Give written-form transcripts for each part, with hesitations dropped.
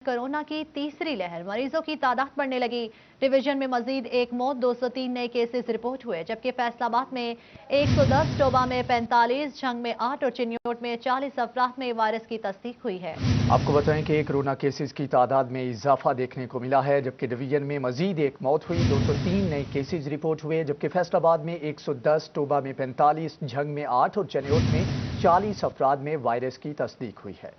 Corona की तीसरी लहर, मरीजों की तादाद बढ़ने लगी। डिवीजन में मजीद एक मौत, 203 नए केसेस रिपोर्ट हुए, जबकि फैसलाबाद में 110, टोबा में 45, झंग में 8 और चिन्योट में 40 अफराद में वायरस की तस्दीक हुई है। आपको बताएं कि कोरोना केसेस की तादाद में इजाफा देखने को मिला है, जबकि डिवीजन में मजीद एक मौत हुई, 203 नए केसेस रिपोर्ट हुए, जबकि फैसलाबाद में 110, टोबा में 45, झंग में 8 और चिन्योट में 40 अफराद में वायरस की तस्दीक हुई है।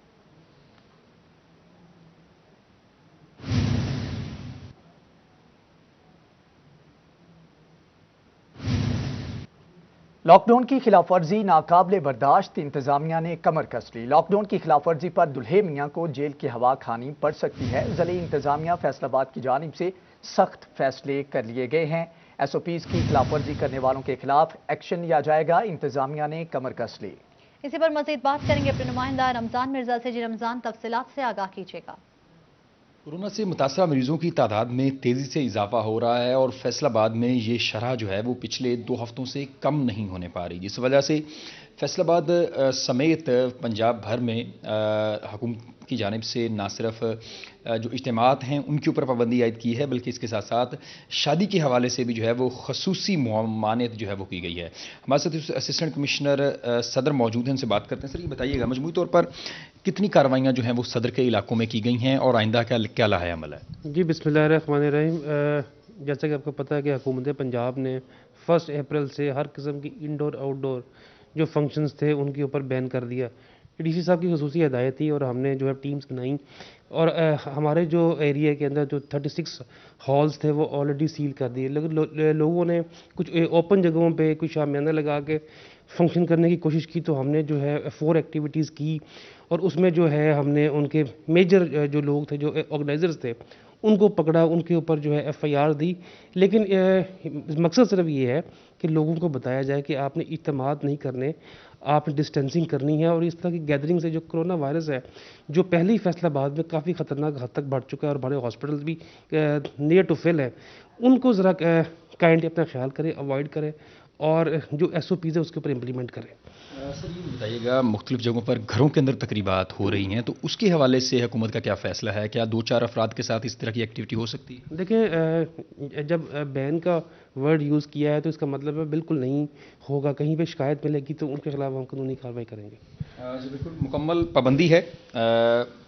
लॉकडाउन की खिलाफ वर्जी नाकाबिले बर्दाश्त, इंतजामिया ने कमर कस ली। लॉकडाउन की खिलाफ वर्जी पर दुल्हे मियां को जेल की हवा खानी पड़ सकती है। ज़िले इंतजामिया फैसलाबाद की जानिब से सख्त फैसले कर लिए गए हैं। SOPs की खिलाफ वर्जी करने वालों के खिलाफ एक्शन लिया जाएगा। इंतजामिया ने कमर कस ली। इसी पर मजीद बात करेंगे अपने नुमाइंदा रमजान मिर्जा से। जी रमजान, तफसीलात से आगाह कीजिएगा। कोरोना से मुतासरा मरीजों की तादाद में तेज़ी से इजाफा हो रहा है और फैसलाबाद में ये शरह जो है वो पिछले 2 हफ्तों से कम नहीं होने पा रही, जिस वजह से फैसलाबाद समेत पंजाब भर में हुकूमत की जानिब से ना सिर्फ जो इज्तिमात हैं उनके ऊपर पाबंदी आयद की है, बल्कि इसके साथ साथ शादी के हवाले से भी जो है वो खसूसी मानियत जो है वो की गई है। हमारे साथ असिस्टेंट कमिश्नर सदर मौजूद हैं, उनसे बात करते हैं। सर, ये बताइएगा मजमूई तौर पर कितनी कार्रवाइयाँ जो हैं वो सदर के इलाकों में की गई हैं और आइंदा क्या लाहे अमल है? जी, बिस्मिल्लाहिर्रहमानिर्रहीम। जैसा कि आपको पता है कि हुकूमत पंजाब ने 1 अप्रैल से हर किस्म की इंडोर आउटडोर जो फंक्शंस थे उनके ऊपर बैन कर दिया। DC साहब की खसूसी हिदायत थी और हमने जो है टीम्स बनाई और हमारे जो एरिया के अंदर जो 36 हॉल्स थे वो ऑलरेडी सील कर दिए। लेकिन लोगों ने कुछ ओपन जगहों पे कुछ शामियाना लगा के फंक्शन करने की कोशिश की, तो हमने जो है 4 एक्टिविटीज़ की और उसमें जो है हमने उनके मेजर जो लोग थे, जो ऑर्गेनाइजर्स थे, उनको पकड़ा, उनके ऊपर जो है FIR दी। लेकिन मकसद सिर्फ ये है कि लोगों को बताया जाए कि आपने इज्तिमात नहीं करने, आपने डिस्टेंसिंग करनी है। और इस तरह की गैदरिंग से जो कोरोना वायरस है, जो पहले ही फैसलाबाद में काफ़ी ख़तरनाक हद तक बढ़ चुका है और बड़े हॉस्पिटल्स भी नियर टू फिल है, उनको ज़रा काइंडली अपना ख्याल करें, अवॉइड करें और जो SOPs है उसके ऊपर इम्प्लीमेंट करें। सर, ये बताइएगा, मुख्तलिफ जगहों पर घरों के अंदर तकरीबात हो रही हैं, तो उसके हवाले से हुकूमत का क्या फ़ैसला है? क्या 2-4 अफराद के साथ इस तरह की एक्टिविटी हो सकती है? देखिए, जब बैन का वर्ड यूज़ किया है तो इसका मतलब है बिल्कुल नहीं होगा। कहीं पे शिकायत मिलेगी तो उनके खिलाफ हम कानूनी कार्रवाई करेंगे। जी बिल्कुल, मुकम्मल पाबंदी है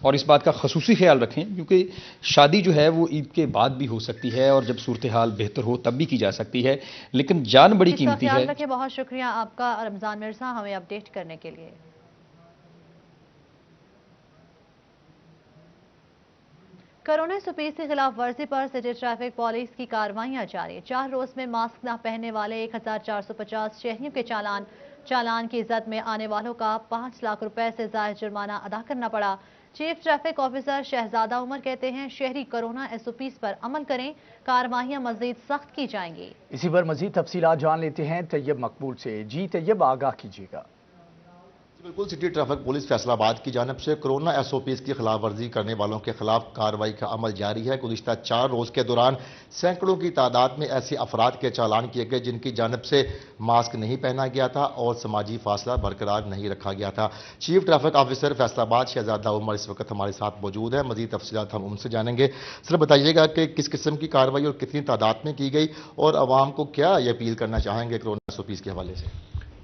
और इस बात का खसूसी ख्याल रखें क्योंकि शादी जो है वो ईद के बाद भी हो सकती है और जब सूरत हाल बेहतर हो तब भी की जा सकती है, लेकिन जान बड़ी कीमती है। रखें। बहुत शुक्रिया आपका रमजान मिर्जा, हमें अपडेट करने के लिए। कोरोना SOPs की खिलाफ वर्जी पर सिटी ट्रैफिक पुलिस की कार्रवाइयां जारी। 4 रोज में मास्क न पहनने वाले 1450 शहरियों के चालान की जद में आने वालों का 5 लाख रुपए से ज्यादा जुर्माना अदा करना पड़ा। चीफ ट्रैफिक ऑफिसर शहजादा उमर कहते हैं, शहरी कोरोना SOPs पर अमल करें, कार्रवाइयां मजीद सख्त की जाएंगी। इसी पर मजीद तफसीलात जान लेते हैं तैयब मकबूल से। जी तैयब, आगाह कीजिएगा। बिल्कुल, सिटी ट्रैफिक पुलिस फैसलाबाद की जानब से कोरोना SOPs की खिलाफ वर्जी करने वालों के खिलाफ कार्रवाई का अमल जारी है। गुज़िश्ता 4 रोज़ के दौरान सैकड़ों की तादाद में ऐसे अफराद के चालान किए गए जिनकी जानब से मास्क नहीं पहना गया था और समाजी फासला बरकरार नहीं रखा गया था। चीफ ट्रैफिक ऑफिसर फैसलाबाद शहजादा उमर इस वक्त हमारे साथ मौजूद है। मजीद तफसीलात हम उनसे जानेंगे। सर, बताइएगा कि किस किस्म की कार्रवाई और कितनी तादाद में की गई और आवाम को क्या ये अपील करना चाहेंगे कोरोना SOPs के हवाले से?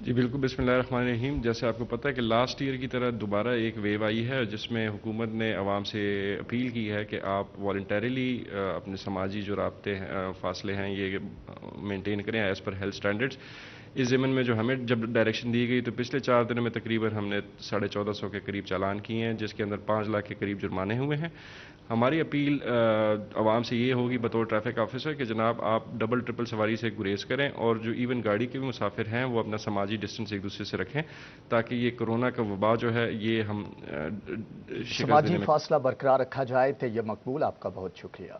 जी बिल्कुल, बिस्मिल्लाहिर्रहमानिर्रहीम। जैसे आपको पता है कि लास्ट ईयर की तरह दोबारा एक वेव आई है जिसमें हुकूमत ने आवाम से अपील की है कि आप वॉलंटरीली अपने समाजी जो राब्ते फासले हैं ये मेंटेन करें एज़ पर हेल्थ स्टैंडर्ड्स। इस ज़मन में जो हमें जब डायरेक्शन दी गई तो पिछले 4 दिनों में तकरीबन हमने 1450 के करीब चालान किए हैं, जिसके अंदर 5 लाख के करीब जुर्माने हुए हैं। हमारी अपील आवाम से ये होगी बतौर ट्रैफिक ऑफिसर कि जनाब आप डबल ट्रिपल सवारी से गुरेज करें और जो इवन गाड़ी के भी मुसाफिर हैं वो अपना समाजी डिस्टेंस एक दूसरे से रखें ताकि ये कोरोना का वबा जो है ये हम समाजी फासला बरकरार रखा जाए। तैयब मकबूल, आपका बहुत शुक्रिया।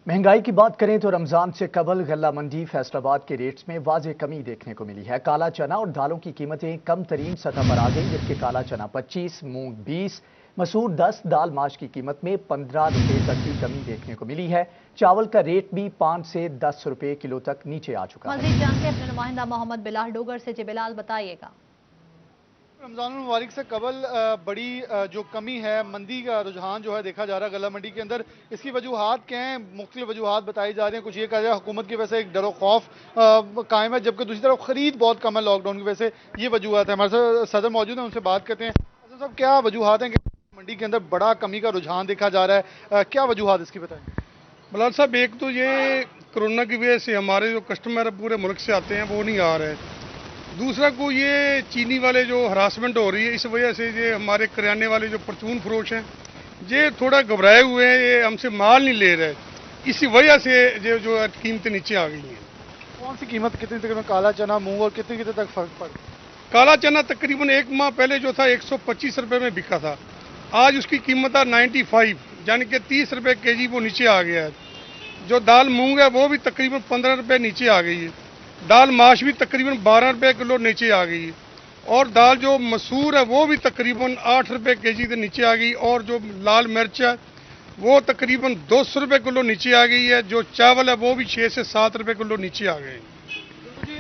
महंगाई की बात करें तो रमजान से कबल गल्ला मंडी फैसलाबाद के रेट्स में वाज़ेह कमी देखने को मिली है। काला चना और दालों की कीमतें कम तरीन सतह पर आ गई, जबकि काला चना 25, मूंग 20, मसूर 10, दाल माश की कीमत में 15 रुपए तक की कमी देखने को मिली है। चावल का रेट भी 5 से 10 रुपए किलो तक नीचे आ चुका है। मजीद जानते अपने नुमाइंदा मोहम्मद बिलाल डोगर से। जी बिलाल, बताइएगा। रमज़ान मुबारक से कबल बड़ी जो कमी है, मंदी का रुझान जो है देखा जा रहा है गला मंडी के अंदर। इसकी वजूहात क्या हैं? मुख्तलिफ वजूहात बताई जा रही हैं। कुछ ये कहा जा रहा है हुकूमत की वजह से एक डर व खौफ कायम है, जबकि दूसरी तरफ खरीद बहुत कम है लॉकडाउन की वजह से। ये वजूहात है। हमारे साथ सदर मौजूद हैं, उनसे बात करते हैं। सदर साहब, क्या वजूहात हैं कि मंडी के अंदर बड़ा कमी का रुझान देखा जा रहा है? क्या वजूहात इसकी बताएं? बलाल साहब, एक तो ये कोरोना की वजह से हमारे जो कस्टमर पूरे मुल्क से आते हैं वो नहीं आ रहे। दूसरा को ये चीनी वाले जो हरासमेंट हो रही है, इस वजह से ये हमारे करियाने वाले जो परचून फरोश हैं ये थोड़ा घबराए हुए हैं, ये हमसे माल नहीं ले रहे। इसी वजह से ये जो कीमतें नीचे आ गई हैं। कौन सी कीमत कितनी तक? काला चना, मूंग और कितने तक फर्क पड़? काला चना तकरीबन एक माह पहले जो था 125 रुपये में बिका था, आज उसकी कीमत है 95, यानी कि 30 रुपये केजी वो नीचे आ गया है। जो दाल मूंग है वो भी तकरीबन 15 रुपये नीचे आ गई है। दाल माश भी तकरीबन 12 रुपये किलो नीचे आ गई है। और दाल जो मसूर है वो भी तकरीबन 8 रुपये केजी से नीचे आ गई। और जो लाल मिर्च है वो तकरीबन 200 रुपये किलो नीचे आ गई है। जो चावल है वो भी 6 से 7 रुपये किलो नीचे आ गए। जी,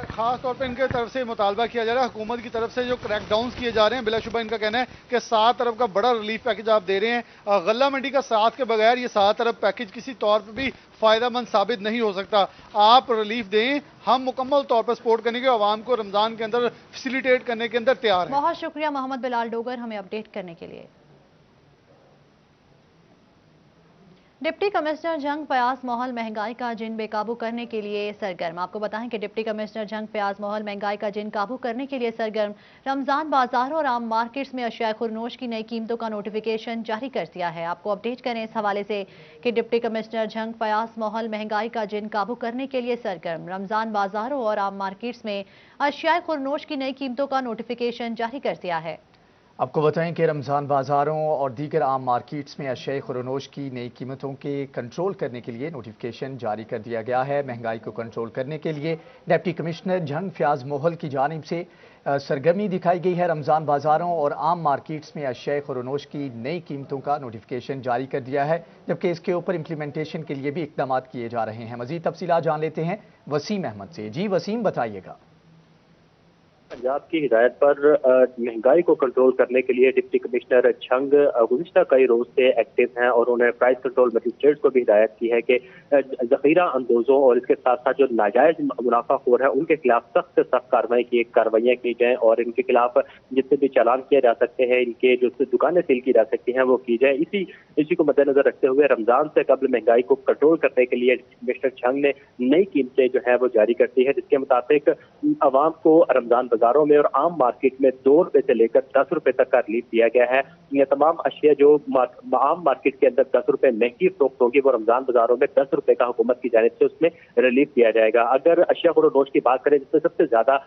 खास तौर पे इनके तरफ से मुतालबा किया जा रहा है, हुकूमत की तरफ से जो क्रैकडाउन किए जा रहे हैं, बिलाशुबा इनका कहना है कि 7 अरब का बड़ा रिलीफ पैकेज आप दे रहे हैं। गल्ला मंडी का साथ के बगैर ये 7 अरब पैकेज किसी तौर पर भी फ़ायदेमंद साबित नहीं हो सकता। आप रिलीफ दें, हम मुकम्मल तौर पर सपोर्ट करने के, आवाम को रमज़ान के अंदर फैसिलिटेट करने के अंदर तैयार हैं। बहुत शुक्रिया मोहम्मद बिलाल डोगर हमें अपडेट करने के लिए। डिप्टी कमिश्नर जंग फयाज मोहल महंगाई का जिन बेकाबू करने के लिए सरगर्म। आपको बताएं कि डिप्टी कमिश्नर जंग फयाज मोहल महंगाई का जिन काबू करने के लिए सरगर्म। रमजान बाजारों और आम मार्केट्स में अशिया खुरनोश की नई कीमतों का नोटिफिकेशन जारी कर दिया है। आपको अपडेट करें इस हवाले से कि डिप्टी कमिश्नर जंग फयाज मोहल महंगाई का जिन काबू करने के लिए सरगर्म। रमजान बाजारों और आम मार्केट्स में अशिया खुरनोश की नई कीमतों का नोटिफिकेशन जारी कर दिया है। आपको बताएं कि रमज़ान बाज़ारों और दीगर आम मार्केट्स में अशिया खुरनोश की नई कीमतों के कंट्रोल करने के लिए नोटिफिकेशन जारी कर दिया गया है। महंगाई को कंट्रोल करने के लिए डिप्टी कमिश्नर जंग फयाज मोहल की जानिब से सरगर्मी दिखाई गई है। रमज़ान बाज़ारों और आम मार्केट्स में अशिया खुरनोश की नई कीमतों का नोटिफिकेशन जारी कर दिया है, जबकि इसके ऊपर इम्प्लीमेंटेशन के लिए भी इक़दाम किए जा रहे हैं। मज़ीद तफसीलात जान लेते हैं वसीम अहमद से। जी वसीम, बताइएगा। पंजाब की हिदायत पर महंगाई को कंट्रोल करने के लिए डिप्टी कमिश्नर झंग गुज़िश्ता कई रोज से एक्टिव हैं और उन्होंने प्राइस कंट्रोल मजिस्ट्रेट्स को भी हिदायत की है कि जखीरा अंदोजों और इसके साथ साथ जो नाजायज मुनाफाखोर है उनके खिलाफ सख्त कार्रवाइयाँ की जाएं और इनके खिलाफ जितने भी चालान किए जा सकते हैं, इनके जो दुकानें सील की जा सकती हैं वो की जाए। इसी को मद्देनजर रखते हुए रमजान से कबल महंगाई को कंट्रोल करने के लिए कमिश्नर झंग ने नई कीमतें जो है वो जारी कर दी है, जिसके मुताबिक आवाम को रमजान बाजारों में और आम मार्केट में 2 रुपए से लेकर 10 रुपए तक का रिलीफ दिया गया है। ये तमाम अशिया जो आम मार्केट के अंदर 10 रुपए महंगी फरोख्त होगी वो रमजान बाजारों में 10 रुपए का हुकूमत की जानिब से उसमें रिलीफ दिया जाएगा। अगर अशिया खुरनोश की बात करें जिसमें सबसे ज्यादा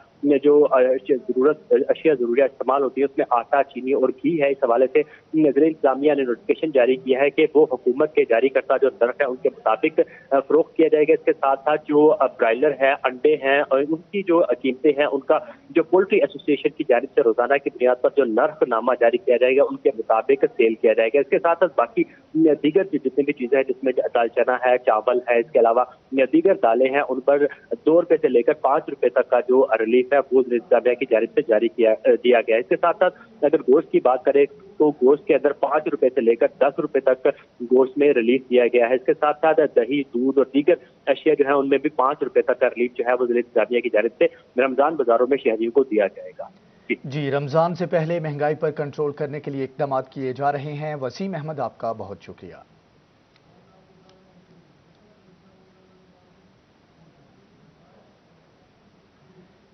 जो अशिया जरूरिया इस्तेमाल होती है उसमें आटा, चीनी और घी है। इस हवाले से ज़िला इंतजामिया ने नोटिफिकेशन जारी किया है कि वो हुकूमत के जारी करता जो नर्क है उनके मुताबिक फरोख्त किया जाएगा। इसके साथ साथ जो ब्रायलर है, अंडे हैं और उनकी जो कीमतें हैं उनका जो पोल्ट्री एसोसिएशन की जानिब से रोजाना की बुनियाद पर जो नर्खनामा जारी किया जाएगा उनके मुताबिक सेल किया जाएगा। इसके साथ साथ बाकी दीगर जितनी भी चीजें हैं जिसमें दाल चना है, चावल है, इसके अलावा दीगर दालें हैं उन पर 2 रुपए से लेकर 5 रुपए तक का जो रिलीफ है वो इंतजामिया की जानिब से जारी दिया गया है। इसके साथ साथ अगर गोश्त की बात करें तो गोश्त के अंदर 5 रुपए से लेकर 10 रुपए तक गोश्त में रिलीफ दिया गया है। इसके साथ साथ दही, दूध और दीगर अशिया जो है उनमें भी 5 रुपए तक का रिलीफ जो है वो ज़िला इंतजामिया की जानिब से रमजान बाजारों में शहरियों को दिया जाएगा। जी, रमजान से पहले महंगाई पर कंट्रोल करने के लिए इक़दाम किए जा रहे हैं। वसीम अहमद, आपका बहुत शुक्रिया।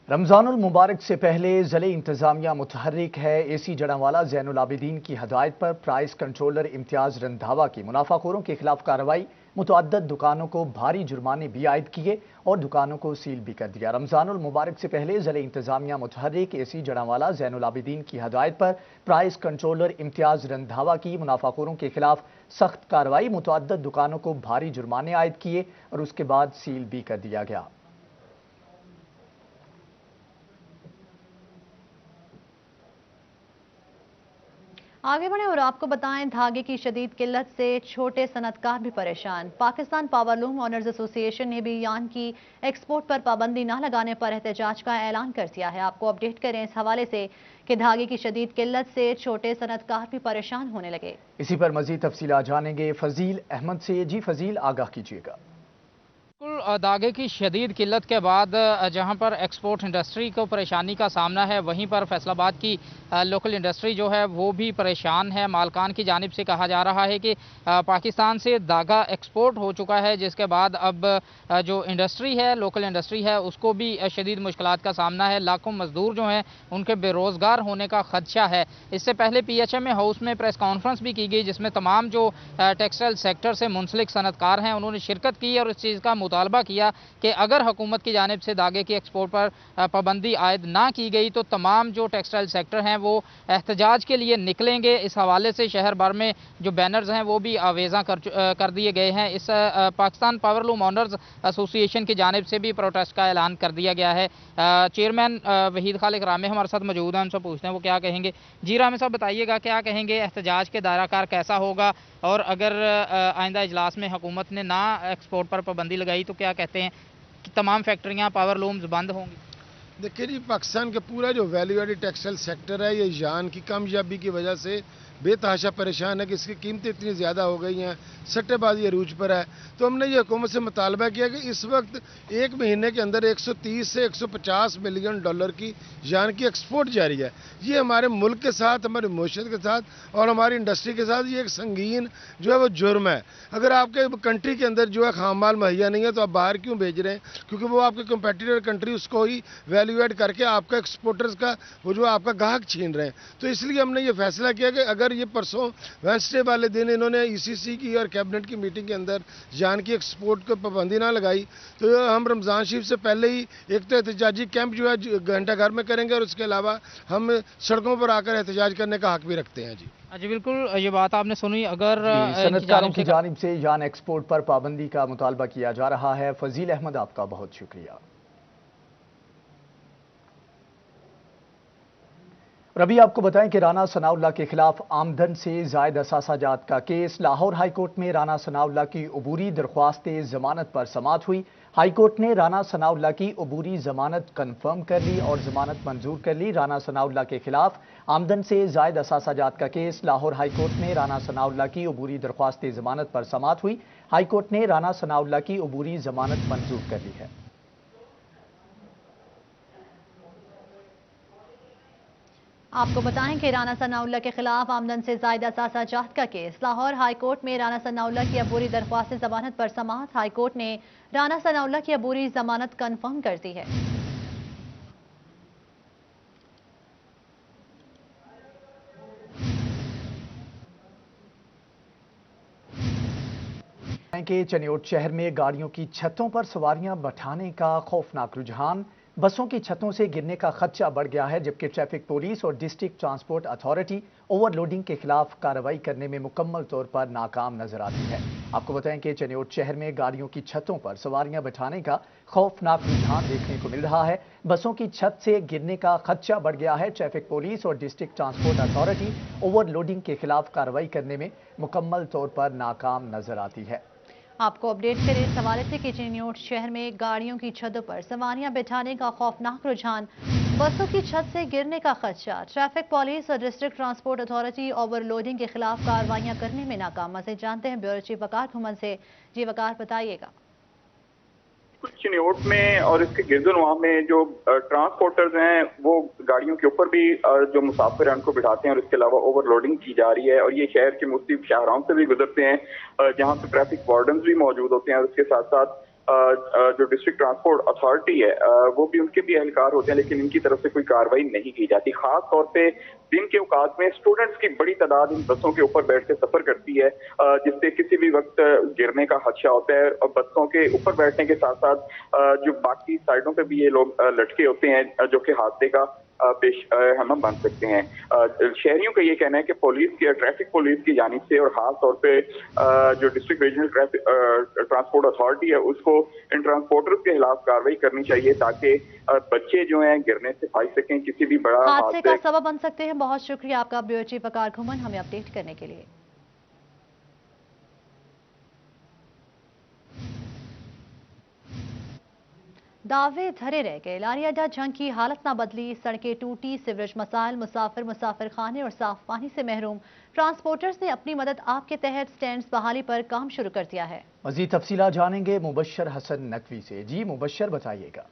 रमज़ानुल मुबारक से पहले ज़िले इंतज़ामिया मुतहर्रिक है। एसी जड़ावाला ज़ैनुल आबिदीन की हदायत पर प्राइस कंट्रोलर इम्तियाज़ रंधावा की मुनाफाखोरों के खिलाफ कार्रवाई। मुतअद्दद दुकानों को भारी जुर्माने भी आयद किए और दुकानों को सील भी कर दिया। रमज़ानुल मुबारक से पहले ज़िले इंतज़ामिया मुतहर्रिक एसी जड़ावाला ज़ैनुल आबिदीन की हदायत पर प्राइस कंट्रोलर इम्तियाज़ रंधावा की मुनाफाखोरों के खिलाफ सख्त कार्रवाई। मुतअद्दद दुकानों को भारी जुर्माने आयद किए और उसके बाद सील भी कर दिया गया। आगे बढ़े और आपको बताएं, धागे की शदीद किल्लत से छोटे सनतकार भी परेशान। पाकिस्तान पावरलूम ऑनर्स एसोसिएशन ने भी यान की एक्सपोर्ट पर पाबंदी न लगाने पर एहतजाज का ऐलान कर दिया है। आपको अपडेट करें इस हवाले से कि धागे की शदीद किल्लत से छोटे सनतकार भी परेशान होने लगे। इसी पर मजीद तफसीलात जानेंगे फजील अहमद से। जी फजील, आगाह कीजिएगा। धागे की शदीद किल्लत के बाद जहां पर एक्सपोर्ट इंडस्ट्री को परेशानी का सामना है, वहीं पर फैसलाबाद की लोकल इंडस्ट्री जो है वो भी परेशान है। मालकान की जानिब से कहा जा रहा है कि पाकिस्तान से धागा एक्सपोर्ट हो चुका है, जिसके बाद अब जो इंडस्ट्री है, लोकल इंडस्ट्री है, उसको भी शदीद मुश्किलात का सामना है। लाखों मजदूर जो हैं उनके बेरोज़गार होने का खदशा है। इससे पहले PHM हाउस में प्रेस कॉन्फ्रेंस भी की गई, जिसमें तमाम जो टेक्सटाइल सेक्टर से मुंसलिक सनतकार हैं उन्होंने शिरकत की और इस चीज़ का मुतालबा किया कि अगर हुकूमत की जानिब से धागे की एक्सपोर्ट पर पाबंदी आयद ना की गई तो तमाम जो टेक्सटाइल सेक्टर हैं वो एहतजाज के लिए निकलेंगे। इस हवाले से शहर भर में जो बैनर्स हैं वो भी आवेज़ा कर दिए गए हैं। इस पाकिस्तान पावरलूम ऑनर्स एसोसिएशन की जानिब से भी प्रोटेस्ट का ऐलान कर दिया गया है। चेयरमैन वहीद खालिक रामे हमारे साथ मौजूद हैं, उनसे पूछते हैं वो क्या कहेंगे। जी रामे साहब, बताइएगा क्या कहेंगे, एहतजाज के दायरा कार कैसा होगा, और अगर आइंदा इजलास में हुकूमत ने ना एक्सपोर्ट पर पाबंदी लगाई तो क्या कहते हैं कि तमाम फैक्ट्रियां पावरलूम्स बंद होंगी? देखिए जी, पाकिस्तान का पूरा जो वैल्यू एडेड टेक्सटाइल सेक्टर है, ये यान की कामयाबी की वजह से बेतहाशा परेशान है कि इसकी कीमतें इतनी ज़्यादा हो गई हैं, सट्टेबाजी अरूज पर है। तो हमने ये हुकूमत से मुतालबा किया कि इस वक्त एक महीने के अंदर 130 से 150 मिलियन डॉलर की यान की एक्सपोर्ट जारी है। ये हमारे मुल्क के साथ, हमारी मुआशरत के साथ और हमारी इंडस्ट्री के साथ ये एक संगीन जो है वो जुर्म है। अगर आपके कंट्री के अंदर जो है खाम माल मुहैया नहीं है तो आप बाहर क्यों भेज रहे हैं? क्योंकि वो आपके कंपेटिटर कंट्री उसको ही वैल्यू एड करके आपका एक्सपोर्टर्स का वो जो आपका ग्राहक छीन रहे हैं। तो इसलिए हमने ये फैसला किया कि अगर ये परसों वेडनेसडे वाले दिन इन्होंने ECC की और कैबिनेट की मीटिंग के अंदर यान की एक्सपोर्ट को पाबंदी ना लगाई तो हम रमज़ान शरीफ से पहले ही एक तो एहतजाजी कैंप जो है घंटा घर में करेंगे और उसके अलावा हम सड़कों पर आकर एहतजाज करने का हक भी रखते हैं। जी बिल्कुल, ये बात आपने सुनी। अगर सनतकारों की जानिब से यान एक्सपोर्ट पर पाबंदी का मुतालबा किया जा रहा है। फजील अहमद, आपका बहुत शुक्रिया। और अभी आपको बताएं कि राना सनाउल्लाह के खिलाफ आमदन से जायद असासाजात का केस। लाहौर हाईकोर्ट में राना सनाउल्लाह की अबूरी दरख्वास्त जमानत पर समाअत हुई। हाईकोर्ट ने राना सनाउल्लाह की अबूरी जमानत कन्फर्म कर ली और जमानत मंजूर कर ली। राना सनाउल्लाह के खिलाफ आमदन से जायद असासाजात का केस। लाहौर हाईकोर्ट में राना सनाउल्लाह की अबूरी दरख्वास्त जमानत पर समाअत हुई। हाईकोर्ट ने राना सनाउल्लाह की अबूरी जमानत मंजूर कर ली है। आपको बताएं कि राना सनाउल्लाह के खिलाफ आमदन से जायद असासाजात का केस। लाहौर हाईकोर्ट में राना सनाउल्लाह की अबूरी दरख्वास्त जमानत पर समाअत। हाईकोर्ट ने राना सनाउल्लाह की अबूरी जमानत कन्फर्म कर दी है। के चनियोट शहर में गाड़ियों की छतों पर सवारियां बैठाने का खौफनाक रुझान। बसों की छतों से गिरने का खदशा बढ़ गया है, जबकि ट्रैफिक पुलिस और डिस्ट्रिक्ट ट्रांसपोर्ट अथॉरिटी ओवरलोडिंग के खिलाफ कार्रवाई करने में मुकम्मल तौर पर नाकाम नजर आती है। आपको बताएं कि चनियोट शहर में गाड़ियों की छतों पर सवारियां बैठाने का खौफनाक रुझान देखने को मिल रहा है। बसों की छत से गिरने का खदशा बढ़ गया है। ट्रैफिक पुलिस और डिस्ट्रिक्ट ट्रांसपोर्ट अथॉरिटी ओवरलोडिंग के खिलाफ कार्रवाई करने में मुकम्मल तौर पर नाकाम नजर आती है। आपको अपडेट करें इस हवाले से कि चनियोट शहर में गाड़ियों की छतों पर सवारियां बैठाने का खौफनाक रुझान, बसों की छत से गिरने का खदशा। ट्रैफिक पुलिस और डिस्ट्रिक्ट ट्रांसपोर्ट अथॉरिटी ओवरलोडिंग के खिलाफ कार्रवाइयां करने में नाकाम। मज़ीद जानते हैं ब्यूरो चीफ वकार घुमन से। जी वकार, बताइएगा। कुछ चनियोट में और इसके गिरदोनवा में जो ट्रांसपोर्टर्स हैं वो गाड़ियों के ऊपर भी जो मुसाफिर हैं उनको बिठाते हैं और इसके अलावा ओवरलोडिंग की जा रही है। और ये शहर के मुख्तलिफ शाहराहों से भी गुजरते हैं जहां पे ट्रैफिक वार्डन्स भी मौजूद होते हैं और उसके साथ साथ जो डिस्ट्रिक्ट ट्रांसपोर्ट अथॉरिटी है वो भी, उनके भी एहलकार होते हैं, लेकिन इनकी तरफ से कोई कार्रवाई नहीं की जाती। खास तौर पे दिन के औकात में स्टूडेंट्स की बड़ी तादाद इन बसों के ऊपर बैठ के सफर करती है, जिससे किसी भी वक्त गिरने का खदशा होता है। और बसों के ऊपर बैठने के साथ साथ जो बाकी साइडों पे भी ये लोग लटके होते हैं, जो कि हादसे का हम बन सकते हैं। शहरियों का ये कहना है कि ट्रैफिक पुलिस की जानिब से और खास तौर पे जो डिस्ट्रिक्ट रीजनल ट्रांसपोर्ट अथॉरिटी है उसको इन ट्रांसपोर्टर्स के खिलाफ कार्रवाई करनी चाहिए ताकि बच्चे जो हैं गिरने से बच सकें, किसी भी बड़ा हादसे का सबब बन सकते हैं। बहुत शुक्रिया आपका ब्यूरो चीफ वकार घुमन हमें अपडेट करने के लिए। दावे धरे रह गए, लारी अड्डा जंग की हालत ना बदली, सड़कें टूटी, सीवरेज मसाइल, मुसाफिर खाने और साफ पानी से महरूम। ट्रांसपोर्टर्स ने अपनी मदद आपके तहत स्टैंड्स बहाली पर काम शुरू कर दिया है। मजीद तफसीलात जानेंगे मुबशर हसन नकवी से। जी मुबशर, बताइएगा।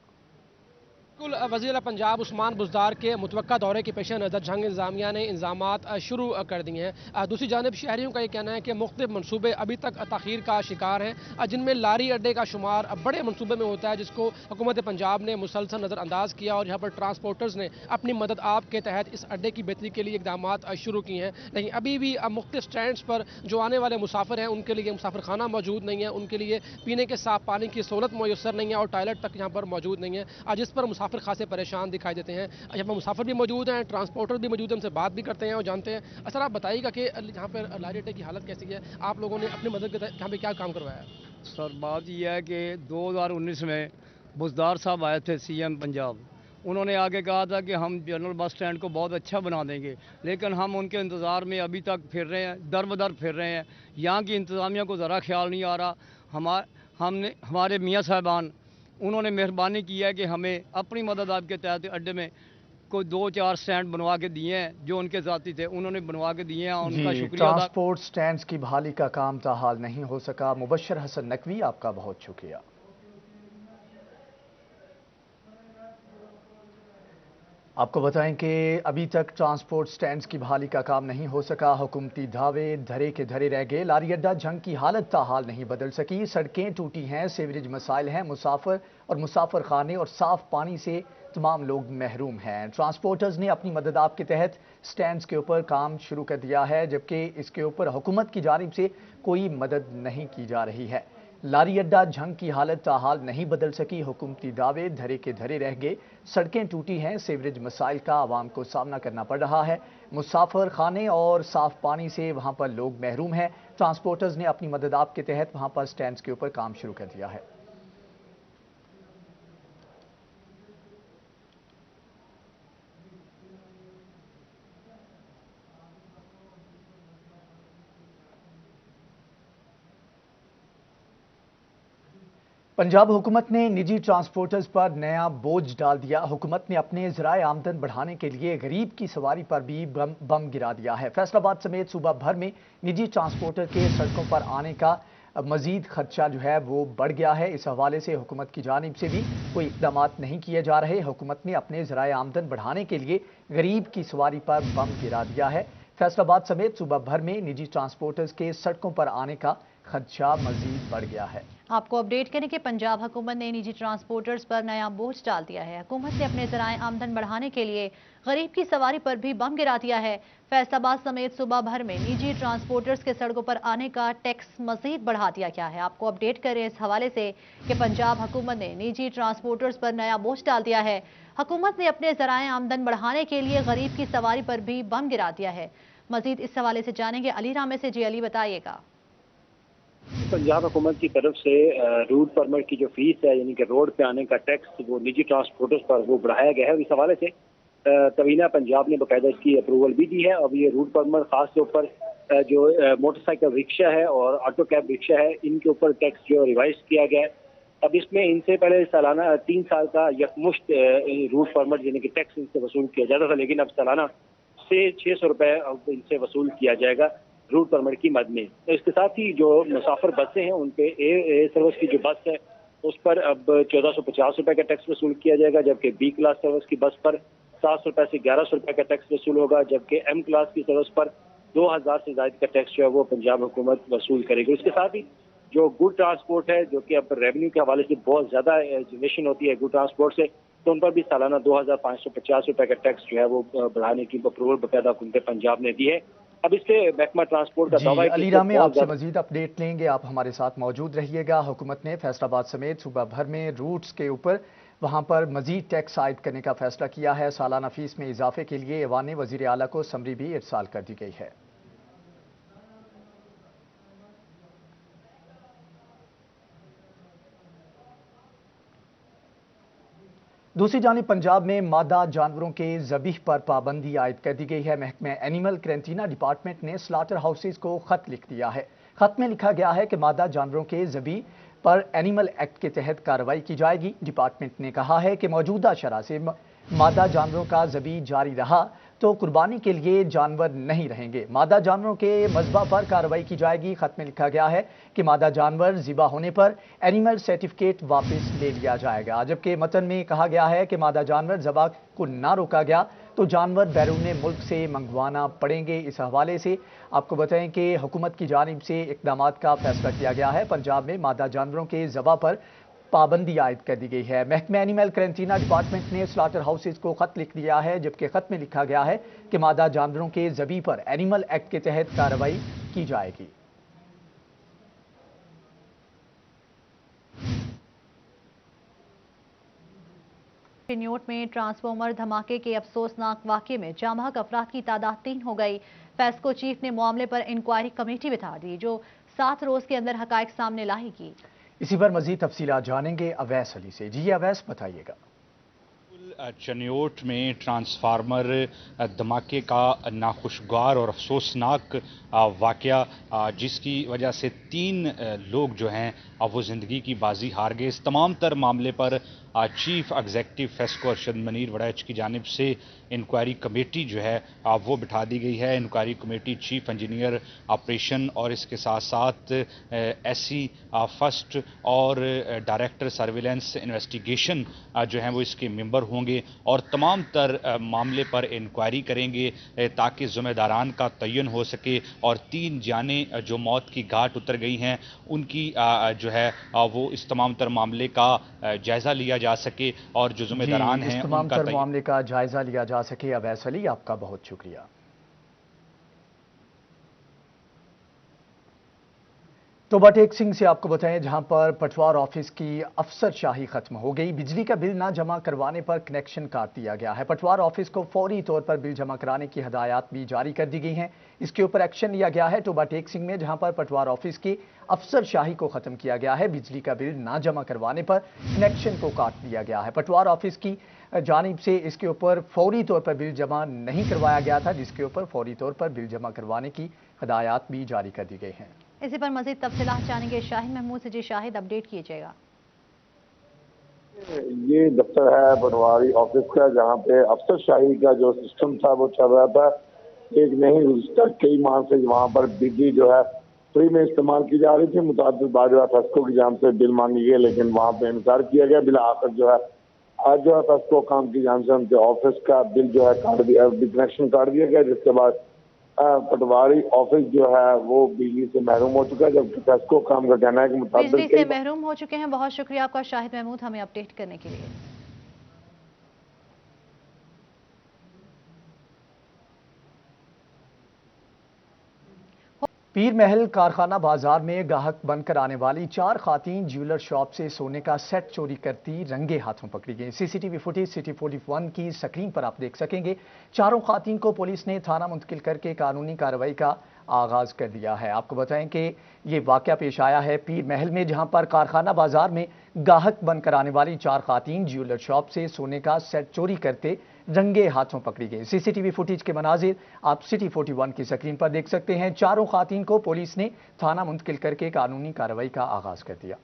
वज़ीर पंजाब उस्मान बुज़दार के मुतवक्का दौरे के पेश नज़र जंग इंतजामिया ने इंतजामात शुरू कर दिए हैं। दूसरी जानब शहरियों का ये कहना है कि मुख्तलिफ मनसूबे अभी तक तख़ीर का शिकार हैं, जिनमें लारी अड्डे का शुमार बड़े मनसूबे में होता है, जिसको हुकूमत पंजाब ने मुसलसल नज़रअंदाज किया और यहाँ पर ट्रांसपोर्टर्स ने अपनी मदद आप के तहत इस अड्डे की बेहतरी के लिए इकदाम शुरू किए हैं। लेकिन अभी भी मुख्तलिफ स्टैंड्स पर जो आने वाले मुसाफिर हैं उनके लिए मुसाफिर खाना मौजूद नहीं है, उनके लिए पीने के साफ पानी की सहूलत मैसर नहीं है और टॉयलेट तक यहाँ पर मौजूद नहीं है, जिस पर मुसाफिर खासे परेशान दिखाई देते हैं। यहाँ पर मुसाफिर भी मौजूद हैं, ट्रांसपोर्टर भी मौजूद हैं, उनसे बात भी करते हैं और जानते हैं। सर आप बताइएगा कि यहाँ पर लारी अड्डे की हालत कैसी है, आप लोगों ने अपनी मदद के तहत यहाँ पे क्या काम करवाया है? सर बात यह है कि 2019 में बुज़दार साहब आए थे CM पंजाब, उन्होंने आगे कहा था कि हम जनरल बस स्टैंड को बहुत अच्छा बना देंगे, लेकिन हम उनके इंतज़ार में अभी तक फिर रहे हैं, दर बदर फिर रहे हैं। यहाँ की इंतज़ामिया को ज़रा ख्याल नहीं आ रहा। हमारे मियाँ साहबान उन्होंने मेहरबानी की है कि हमें अपनी मदद आपके तहत अड्डे में कोई 2-4 स्टैंड बनवा के दिए हैं, जो उनके साथी थे उन्होंने बनवा के दिए हैं, उनका शुक्रिया। ट्रांसपोर्ट स्टैंड्स की बहाली का काम ताहाल नहीं हो सका। मुबशर हसन नकवी, आपका बहुत शुक्रिया। आपको बताएं कि अभी तक ट्रांसपोर्ट स्टैंड्स की बहाली का काम नहीं हो सका। हुकूमती दावे धरे के धरे रह गए। लारी अड्डा जंग की हालत ताहाल नहीं बदल सकी। सड़कें टूटी हैं, सीवरेज मसाइल हैं, मुसाफिर खाने और साफ पानी से तमाम लोग महरूम हैं। ट्रांसपोर्टर्स ने अपनी मदद आपके तहत स्टैंड्स के ऊपर काम शुरू कर दिया है, जबकि इसके ऊपर हुकूमत की जानिब से कोई मदद नहीं की जा रही है। लारी अड्डा जंग की हालत ताहाल नहीं बदल सकी। हुकूमती दावे धरे के धरे रह गए। सड़कें टूटी हैं, सीवरेज मसाइल का आवाम को सामना करना पड़ रहा है। मुसाफिर खाने और साफ पानी से वहां पर लोग महरूम हैं। ट्रांसपोर्टर्स ने अपनी मदद आपके तहत वहां पर स्टैंड्स के ऊपर काम शुरू कर दिया है। पंजाब हुकूमत ने निजी ट्रांसपोर्टर्स पर नया बोझ डाल दिया। हुकूमत ने अपने ज़राए आमदन बढ़ाने के लिए गरीब की सवारी पर भी बम गिरा दिया है। फैसलाबाद समेत सूबा भर में निजी ट्रांसपोर्टर के सड़कों पर आने का मजीद खर्चा जो है वो बढ़ गया है। इस हवाले से हुकूमत की जानिब से भी कोई इक़दाम नहीं किए जा रहे। हुकूमत ने अपने ज़राए आमदन बढ़ाने के लिए गरीब की सवारी पर बम गिरा दिया है। फैसलाबाद समेत सूबा भर में निजी ट्रांसपोर्टर्स के सड़कों पर आने का खर्चा मजीद बढ़ गया है। आपको अपडेट करें कि पंजाब हुकूमत ने निजी ट्रांसपोर्टर्स पर नया बोझ डाल दिया है। हुकूमत ने अपने ज़राए आमदन बढ़ाने के लिए गरीब की सवारी पर भी बम गिरा दिया है। फैसलाबाद समेत सूबा भर में निजी ट्रांसपोर्टर्स के सड़कों पर आने का टैक्स मजीद बढ़ा दिया गया है। आपको अपडेट करें इस हवाले से कि पंजाब हुकूमत ने निजी ट्रांसपोर्टर्स पर नया बोझ डाल दिया है। हुकूमत ने अपने ज़राए आमदन बढ़ाने के लिए गरीब की सवारी पर भी बम गिरा दिया है। मजीद इस हवाले से जानेंगे अली रामे से। जी अली, बताइएगा। पंजाब हुकूमत की तरफ से रूट परमिट की जो फीस है, यानी कि रोड पे आने का टैक्स, वो निजी ट्रांसपोर्टर्स पर वो बढ़ाया गया है। इस हवाले से तवीना पंजाब ने बाकायदा इसकी अप्रूवल भी दी है। अब ये रूट परमिट खास तौर पर जो मोटरसाइकिल रिक्शा है और ऑटो कैब रिक्शा है, इनके ऊपर टैक्स जो रिवाइज किया गया है। अब इसमें इनसे पहले सालाना 3 साल का यकमुश्त रूट परमिट यानी कि टैक्स इनसे वसूल किया जाता था, लेकिन अब सालाना से 600 रुपये इनसे वसूल किया जाएगा रूट परमिट की मद में। तो इसके साथ ही जो मुसाफिर बसें हैं उन पे ए सर्विस की जो बस है उस पर अब 1450 रुपये का टैक्स वसूल किया जाएगा, जबकि बी क्लास सर्विस की बस पर 700 रुपये से 1100 रुपये का टैक्स वसूल होगा, जबकि एम क्लास की सर्विस पर 2000 से ज़ायद का टैक्स जो है वो पंजाब हुकूमत वसूल करेगी। इसके साथ ही जो गुड ट्रांसपोर्ट है, जो कि अब रेवेन्यू के हवाले से बहुत ज़्यादा जनरेशन होती है गुड ट्रांसपोर्ट से, तो उन पर भी सालाना 2550 रुपये का टैक्स जो है वो बढ़ाने की अप्रूवल बाकायदा हुकूमत पंजाब ने दी है। अब इससे महकमा ट्रांसपोर्ट का दावा है। अली रामे, आपसे मजीद अपडेट लेंगे, आप हमारे साथ मौजूद रहिएगा। हुकूमत ने फैसलाबाद समेत सूबा भर में रूट्स के ऊपर वहां पर मजीद टैक्स आयद करने का फैसला किया है। सालाना फीस में इजाफे के लिए ऐवान वज़ीर आला को समरी भी इरसाल कर दी गई है। दूसरी जानिब पंजाब में मादा जानवरों के ज़बीह पर पाबंदी आयद कर दी गई है। महकमे एनिमल क्रेंटीना डिपार्टमेंट ने स्लाटर हाउसेज को खत लिख दिया है। खत में लिखा गया है कि मादा जानवरों के ज़बीह पर एनिमल एक्ट के तहत कार्रवाई की जाएगी। डिपार्टमेंट ने कहा है कि मौजूदा शरह से मादा जानवरों का ज़बीह जारी रहा तो कुर्बानी के लिए जानवर नहीं रहेंगे। मादा जानवरों के मज़बा पर कार्रवाई की जाएगी। खत में लिखा गया है कि मादा जानवर ज़िबा होने पर एनिमल सर्टिफिकेट वापस ले लिया जाएगा। जबकि मतन में कहा गया है कि मादा जानवर ज़बा को ना रोका गया तो जानवर बैरून मुल्क से मंगवाना पड़ेंगे। इस हवाले से आपको बताएं कि हुकूमत की जानिब से इक़दामात का फैसला किया गया है। पंजाब में मादा जानवरों के ज़बा पर पाबंदी आयद कर दी गई है। महकमा एनिमल क्रेंटीना डिपार्टमेंट ने स्लाटर हाउसेज को खत लिख दिया है, जबकि खत में लिखा गया है कि मादा जानवरों के ज़बीह पर एनिमल एक्ट के तहत कार्रवाई की जाएगी। चिन्योट में ट्रांसफार्मर धमाके के अफसोसनाक वाक़े में जामहक अफराद की तादाद 3 हो गई। फेस्को चीफ ने मामले पर इंक्वायरी कमेटी बिठा दी जो 7 रोज के अंदर हकायक सामने लाएगी। इसी पर मजीद तफसीलात जानेंगे अवैस अली से। जी अवैस, बताइएगा। चिन्योट में ट्रांसफार्मर धमाके का नाखुशगवार और अफसोसनाक वाक़या, जिसकी वजह से 3 लोग जो हैं वो ज़िंदगी की बाजी हार गए। इस तमाम तर मामले पर chief executive FESCO Arshad Munir Waraich की जानिब से इंक्वायरी कमेटी जो है वो बिठा दी गई है। Inquiry committee chief engineer operation और इसके साथ साथ एससी फर्स्ट और डायरेक्टर सर्विलेंस इन्वेस्टिगेशन जो हैं वो इसके मेंबर होंगे और तमाम तर मामले पर इंक्वायरी करेंगे ताकि ज़िम्मेदारान का तयन हो सके और 3 जानें जो मौत की घाट उतर गई हैं उनकी जो है वो इस तमाम तर मामले का जायज़ा लिया जा सके और जो ज़िम्मेदारान हैं तमाम तर मामले का जायज़ा लिया जा सके। अवैस अली, आपका बहुत शुक्रिया। तो बटेक सिंह से आपको बताएं, जहां पर पटवार ऑफिस की अफसरशाही खत्म हो गई। बिजली का बिल ना जमा करवाने पर कनेक्शन काट दिया गया है। पटवार ऑफिस को फौरी तौर पर बिल जमा कराने की हदायत भी जारी कर दी गई हैं। इसके ऊपर एक्शन लिया गया है। तो बटेक सिंह में जहां पर पटवार ऑफिस की अफसरशाही को खत्म किया गया है, बिजली का बिल ना जमा करवाने पर कनेक्शन को काट दिया गया है। पटवार ऑफिस की जानिब से इसके ऊपर फौरी तौर पर बिल जमा नहीं करवाया गया था, जिसके ऊपर फौरी तौर पर बिल जमा करवाने की हदायत भी जारी कर दी गई हैं। इसी पर मजीद तफसीलात जानेंगे शाहिद महमूद से। जी शाहिद, अपडेट कीजिएगा। ये दफ्तर है पटवारी ऑफिस का, जहाँ पे अफसरशाही का जो सिस्टम था वो चल रहा था। एक नहीं गुज़श्ता कई माह से वहाँ पर बिजली जो है फ्री में इस्तेमाल की जा रही थी। मुताबिक बाद फेस्को की जान से बिल मांगी गई, लेकिन वहाँ पे इनकार किया गया। बिल आखिर जो है आज जो है फेस्को काम की जान से उनके ऑफिस का बिल जो है काट दिया, कनेक्शन काट दिया गया, जिसके बाद पटवारी ऑफिस जो है वो बिजली से महरूम हो चुका है। जबकि फेस्को काम का कहना है कि मुताबिक बिजली से महरूम हो चुके हैं। बहुत शुक्रिया आपका शाहिद महमूद, हमें अपडेट करने के लिए। पीर महल कारखाना बाजार में गाहक बनकर आने वाली 4 खातीन ज्वेलर शॉप से सोने का सेट चोरी करती रंगे हाथों पकड़ी गई। सीसीटीवी फुटेज सिटी 41 की स्क्रीन पर आप देख सकेंगे। चारों खातीन को पुलिस ने थाना मुंतकिल करके कानूनी कार्रवाई का आगाज कर दिया है। आपको बताएं कि ये वाकया पेश आया है पीर महल में, जहां पर कारखाना बाजार में गाहक बनकर आने वाली 4 खातीन ज्वेलर शॉप से सोने का सेट चोरी करते रंगे हाथों पकड़ी गई। सीसीटीवी फुटेज के मनाजिर आप सिटी 41 की स्क्रीन पर देख सकते हैं। चारों खातीन को पुलिस ने थाना मुंतकिल करके कानूनी कार्रवाई का आगाज कर दिया।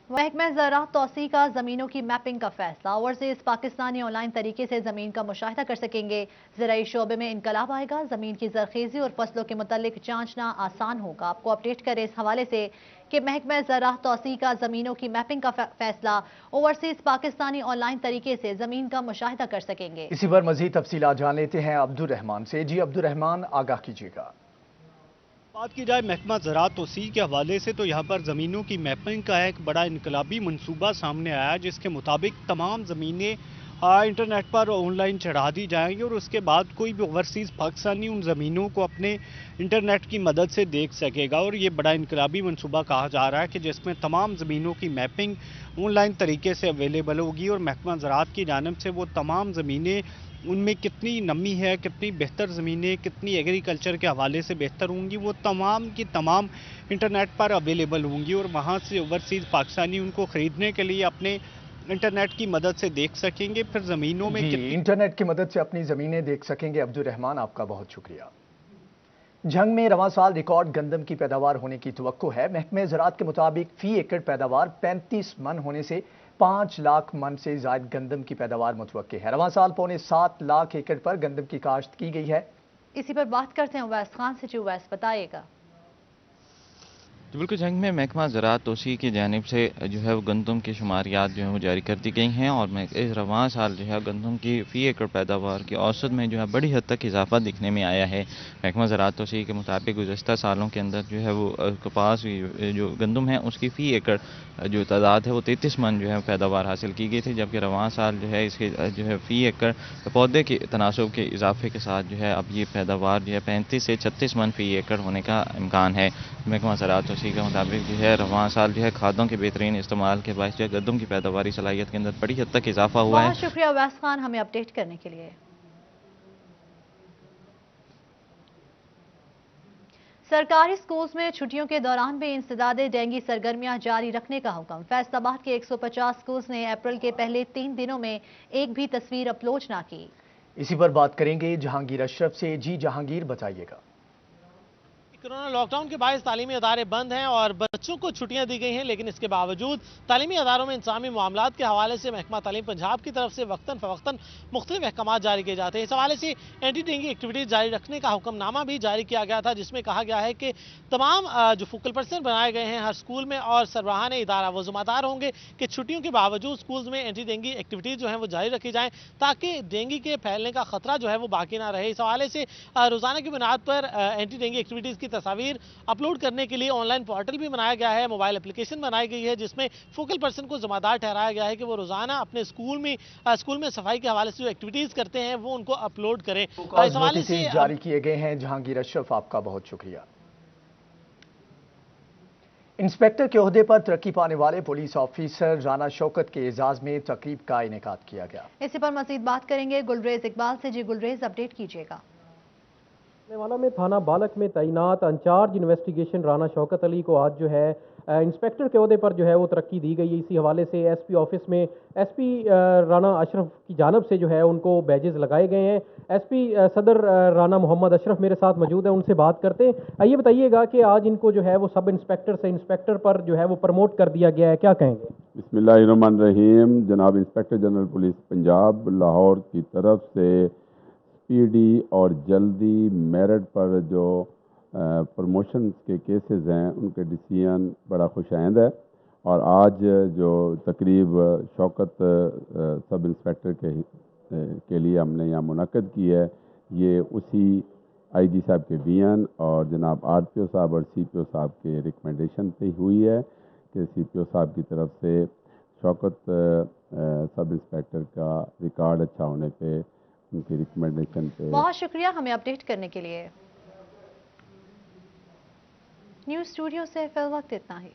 महकमा ज़राअत तौसीह का ज़मीनों की मैपिंग का फैसला। ओवरसीज़ पाकिस्तानी ऑनलाइन तरीके से ज़मीन का मुशाहिदा कर सकेंगे। ज़राई शोबे में इनकलाब आएगा। ज़मीन की ज़रखेज़ी और फसलों के मुतालिक जांचना आसान होगा। आपको अपडेट करें इस हवाले से कि महकमा ज़राअत तौसीह का ज़मीनों की मैपिंग का फैसला। ओवरसीज़ पाकिस्तानी ऑनलाइन तरीके से ज़मीन का मुशाहिदा कर सकेंगे। इसी पर मज़ीद तफसीलात जान लेते हैं अब्दुल रहमान से। जी अब्दुल रहमान, आगाह कीजिएगा। बात की जाए महकमा ज़राअत तौसीह के हवाले से तो यहाँ पर ज़मीनों की मैपिंग का एक बड़ा इनकलाबी मंसूबा सामने आया, जिसके मुताबिक तमाम ज़मीनें انٹرنیٹ پر آن لائن چڑھا دی جائیں گی اور اس کے بعد کوئی بھی اوورسیز پاکستانی ان زمینوں کو اپنے انٹرنیٹ کی مدد سے دیکھ سکے گا. اور یہ بڑا انقلابی منصوبہ کہا جا رہا ہے کہ جس میں تمام زمینوں کی میپنگ آن لائن طریقے سے اویلیبل ہوگی اور محکمہ زراعت کی جانب سے وہ تمام زمینیں ان میں کتنی نمی ہے, کتنی بہتر زمینیں, کتنی ایگریکلچر کے حوالے سے بہتر ہوں گی, وہ تمام کی تمام انٹرنیٹ پر اویلیبل ہوں گی اور وہاں سے اوورسیز پاکستانی ان کو خریدنے کے لیے اپنے انٹرنیٹ کی مدد سے دیکھ سکیں گے. پھر زمینوں میں انٹرنیٹ کی مدد سے اپنی زمینیں دیکھ سکیں گے. عبدالرحمان آپ کا بہت شکریہ. جھنگ میں رواں سال ریکارڈ گندم کی پیداوار ہونے کی توقع ہے. محکمہ زراعت کے مطابق فی ایکڑ پیداوار 35 من ہونے سے 5 لاکھ من سے زائد گندم کی پیداوار متوقع ہے. رواں سال 7.25 لاکھ ایکڑ پر گندم کی کاشت کی گئی ہے. اسی پر بات کرتے ہیں اویس خان سے. اویس بتائیے گا. بالکل, جنگ میں محکمہ زراعت توسیع کی جانب سے جو ہے وہ گندم کی شماریات جو ہیں وہ جاری کر دی گئی ہیں اور اس رواں سال جو ہے گندم کی فی ایکڑ پیداوار کی اوسط میں جو ہے بڑی حد تک اضافہ دکھنے میں آیا ہے. محکمہ زراعت توسیع کے مطابق گزشتہ سالوں کے اندر جو ہے وہ کپاس جو گندم ہے اس کی فی ایکڑ جو تعداد ہے وہ 33 من جو ہے پیداوار حاصل کی گئی تھی, جبکہ رواں سال جو ہے اس کے جو ہے فی ایکڑ پودے کے تناسب کے اضافے کے ساتھ جو ہے اب یہ پیداوار جو ہے 35 سے 36 من فی ایکڑ ہونے کا امکان ہے. محکمہ زراعت توسیع کے مطابق جو ہے رواں سال جو ہے کھادوں کے بہترین استعمال کے باعث جو ہے گندم کی پیداواری صلاحیت کے اندر بڑی حد تک اضافہ ہوا ہے. بہت شکریہ اویس خان ہمیں اپڈیٹ کرنے کے لیے. سرکاری سکولز میں چھٹیوں کے دوران بھی انسداد ڈینگی سرگرمیاں جاری رکھنے کا حکم. فیصل آباد کے 150 سکولز نے اپریل کے پہلے 3 دنوں میں ایک بھی تصویر اپلوڈ نہ کی. اسی پر بات کریں گے جہانگیر اشرف سے. جی جہانگیر بتائیے گا. کورونا لاک ڈاؤن کے باعث تعلیمی ادارے بند ہیں اور بچوں کو چھٹیاں دی گئی ہیں, لیکن اس کے باوجود تعلیمی اداروں میں انتظامی معاملات کے حوالے سے محکمہ تعلیم پنجاب کی طرف سے وقتاً فوقتاً مختلف احکامات جاری کیے جاتے ہیں. اس حوالے سے اینٹی ڈینگی ایکٹیویٹیز جاری رکھنے کا حکم نامہ بھی جاری کیا گیا تھا, جس میں کہا گیا ہے کہ تمام جو فوکل پرسن بنائے گئے ہیں ہر سکول میں اور سربراہان ادارہ وہ ذمہ دار ہوں گے کہ چھٹیوں کے باوجود سکولز میں اینٹی ڈینگی ایکٹیویٹیز جو ہیں وہ جاری رکھی جائیں تاکہ ڈینگی کے پھیلنے کا خطرہ جو ہے وہ باقی نہ رہے. اس حوالے سے روزانہ کی بنیاد پر اینٹی ڈینگی ایکٹیویٹیز کی تصاویر اپلوڈ کرنے کے لیے آن لائن پورٹل بھی بنایا گیا ہے, موبائل اپلیکیشن بنائی گئی ہے جس میں فوکل پرسن کو ذمہ دار ٹھہرایا گیا ہے کہ وہ روزانہ اپنے اسکول میں صفائی کے حوالے سے جو ایکٹیویٹیز کرتے ہیں وہ ان کو اپلوڈ کریں. اس حوالے سے جاری کیے گئے ہیں. جہانگیر اشرف آپ کا بہت شکریہ. انسپیکٹر کے عہدے پر ترقی پانے والے پولیس آفیسر رانا شوکت کے اعزاز میں تقریب کا انعقاد کیا گیا. اسی پر مزید بات کریں گے گلریز اقبال سے. جی گلریز اپڈیٹ کیجیے گا. والا میں تھانہ بالک میں تعینات انچارج انویسٹیگیشن رانا شوکت علی کو آج جو ہے انسپیکٹر کے عہدے پر جو ہے وہ ترقی دی گئی ہے. اسی حوالے سے ایس پی آفس میں ایس پی رانا اشرف کی جانب سے جو ہے ان کو بیجز لگائے گئے ہیں. ایس پی صدر رانا محمد اشرف میرے ساتھ موجود ہیں, ان سے بات کرتے ہیں. یہ بتائیے گا کہ آج ان کو جو ہے وہ سب انسپیکٹر سے انسپیکٹر پر جو ہے وہ پروموٹ کر دیا گیا ہے, کیا کہیں گے؟ بسم اللہ الرحمن الرحیم. جناب inspector general police Punjab Lahore کی طرف سے سپیڈی اور جلدی میرٹ پر جو پروموشن کے کیسز ہیں ان کے ڈیسیژن بڑا خوش آئند ہے, اور آج جو تقریب شوکت سب انسپیکٹر کے لیے ہم نے یہاں منعقد کی ہے, یہ اسی آئی جی صاحب کے بیان اور جناب آر پی او صاحب اور سی پی او صاحب کے ریکمنڈیشن پہ ہوئی ہے کہ سی پی او صاحب کی طرف سے شوکت سب انسپیکٹر کا ریکارڈ اچھا ہونے پہ ان کی ریکمنڈیشن پہ. بہت شکریہ ہمیں اپڈیٹ کرنے کے لیے. نیوز اسٹوڈیو سے فی الوقت اتنا ہی.